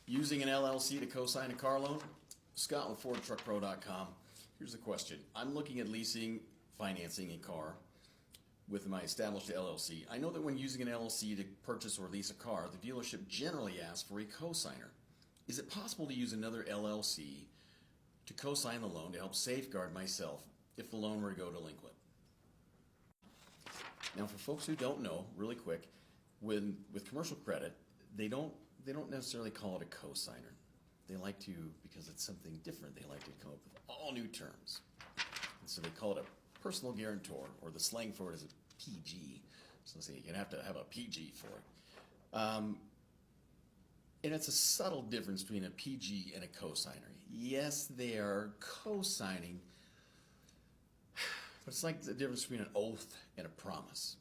Using an LLC to co-sign a car loan? Scott with FordTruckPro.com. Here's the question. I'm looking at leasing, financing a car with my established LLC. I know that when using an LLC to purchase or lease a car, the dealership generally asks for a co-signer. Is it possible to use another LLC to co-sign the loan to help safeguard myself if the loan were to go delinquent? Now, for folks who don't know, really quick, with commercial credit, they don't necessarily call it a co-signer. They like to, because it's something different, they like to come up with all new terms. And so they call it a personal guarantor, or the slang for it is a PG. So let's say you have to have a PG for it. And it's a subtle difference between a PG and a co-signer. Yes, they are co-signing, but it's like the difference between an oath and a promise.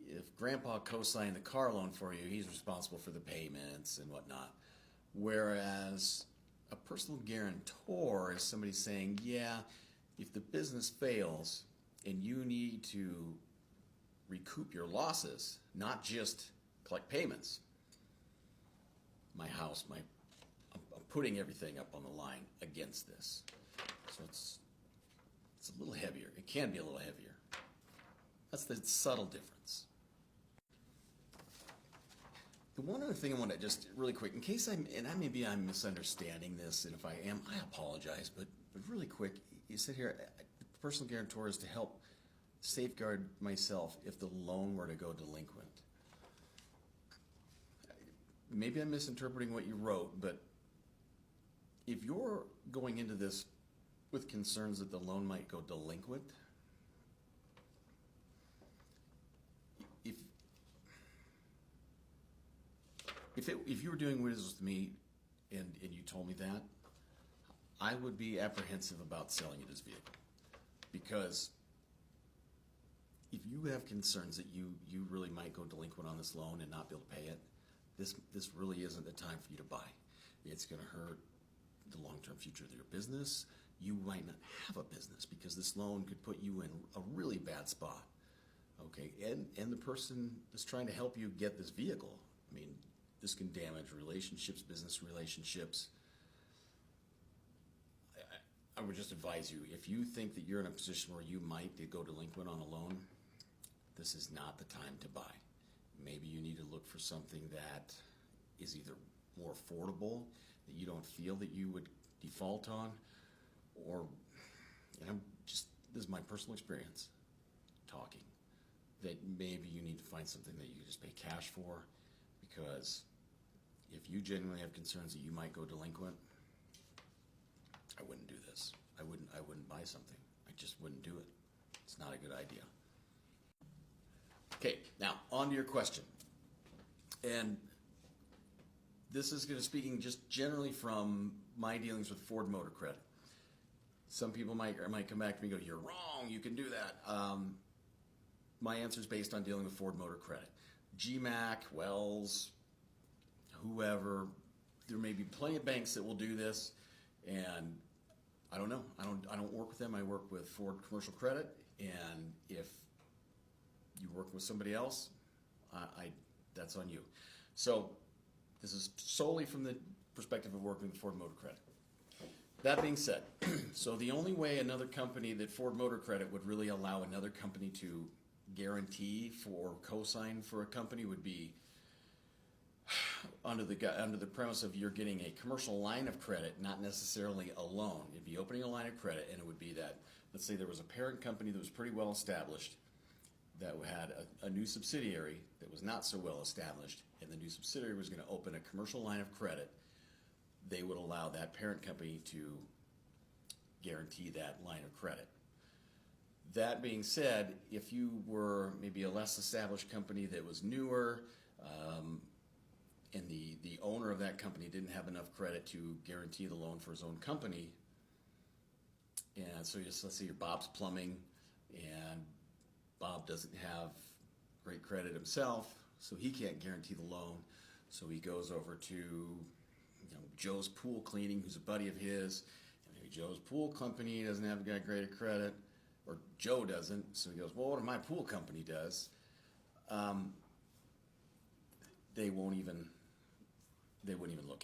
If Grandpa co-signed the car loan for you, he's responsible for the payments and whatnot. Whereas a personal guarantor is somebody saying, yeah, if the business fails and you need to recoup your losses, not just collect payments, my house, I'm putting everything up on the line against this. So it's a little heavier. It can be a little heavier. That's the subtle difference. The one other thing I want to just really quick, in case I'm misunderstanding this, and if I am, I apologize, but really quick, you said here, the personal guarantor is to help safeguard myself if the loan were to go delinquent. Maybe I'm misinterpreting what you wrote, but if you're going into this with concerns that the loan might go delinquent, if you were doing business with me and you told me that, I would be apprehensive about selling you this vehicle. Because if you have concerns that you really might go delinquent on this loan and not be able to pay it, this really isn't the time for you to buy. It's going to hurt the long-term future of your business. You might not have a business because this loan could put you in a really bad spot. Okay, and the person that's trying to help you get this vehicle, I mean, this can damage relationships, business relationships. I would just advise you, if you think that you're in a position where you might go delinquent on a loan, this is not the time to buy. Maybe you need to look for something that is either more affordable, that you don't feel that you would default on, or, and this is my personal experience talking, that maybe you need to find something that you can just pay cash for, because if you genuinely have concerns that you might go delinquent, I wouldn't do this. I wouldn't buy something. I just wouldn't do it. It's not a good idea. Okay, now on to your question. And this is going to speaking just generally from my dealings with Ford Motor Credit. Some people might come back to me and go, "You're wrong, you can do that." My answer is based on dealing with Ford Motor Credit. GMAC, Wells, whoever, there may be plenty of banks that will do this, and I don't know. I don't work with them. I work with Ford Commercial Credit, and if you work with somebody else, that's on you. So this is solely from the perspective of working with Ford Motor Credit. That being said, so the only way another company that Ford Motor Credit would really allow another company to guarantee for co-sign for a company would be under the premise of you're getting a commercial line of credit, not necessarily a loan. You'd be opening a line of credit, and it would be that, let's say there was a parent company that was pretty well established that had a new subsidiary that was not so well established, and the new subsidiary was going to open a commercial line of credit. They would allow that parent company to guarantee that line of credit. That being said, if you were maybe a less established company that was newer, and the owner of that company didn't have enough credit to guarantee the loan for his own company, and so let's say you're Bob's Plumbing, and Bob doesn't have great credit himself, so he can't guarantee the loan, so he goes over to Joe's Pool Cleaning, who's a buddy of his, and maybe Joe's pool company doesn't have great credit, or Joe doesn't, so he goes, well, what if my pool company does? They wouldn't even look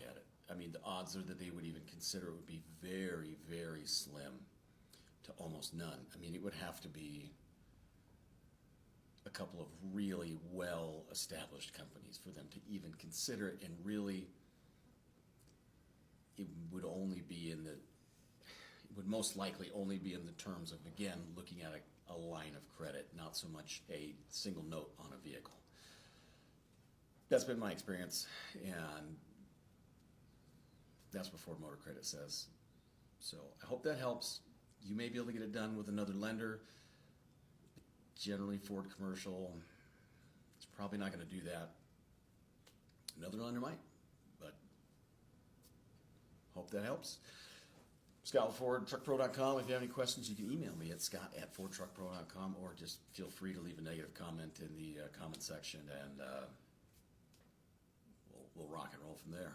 I mean, the odds are that they would even consider it would be very, very slim to almost none. I mean, it would have to be a couple of really well-established companies for them to even consider it, and really, it would only be in the, it would most likely only be in the terms of, again, looking at a line of credit, not so much a single note on a vehicle. That's been my experience, and that's what Ford Motor Credit says. So I hope that helps. You may be able to get it done with another lender. Generally, Ford Commercial, it's probably not going to do that. Another lender might, but hope that helps. Scott with FordTruckPro.com. If you have any questions, you can email me at scott@FordTruckPro.com, or just feel free to leave a negative comment in the comment section, and we'll rock and roll from there.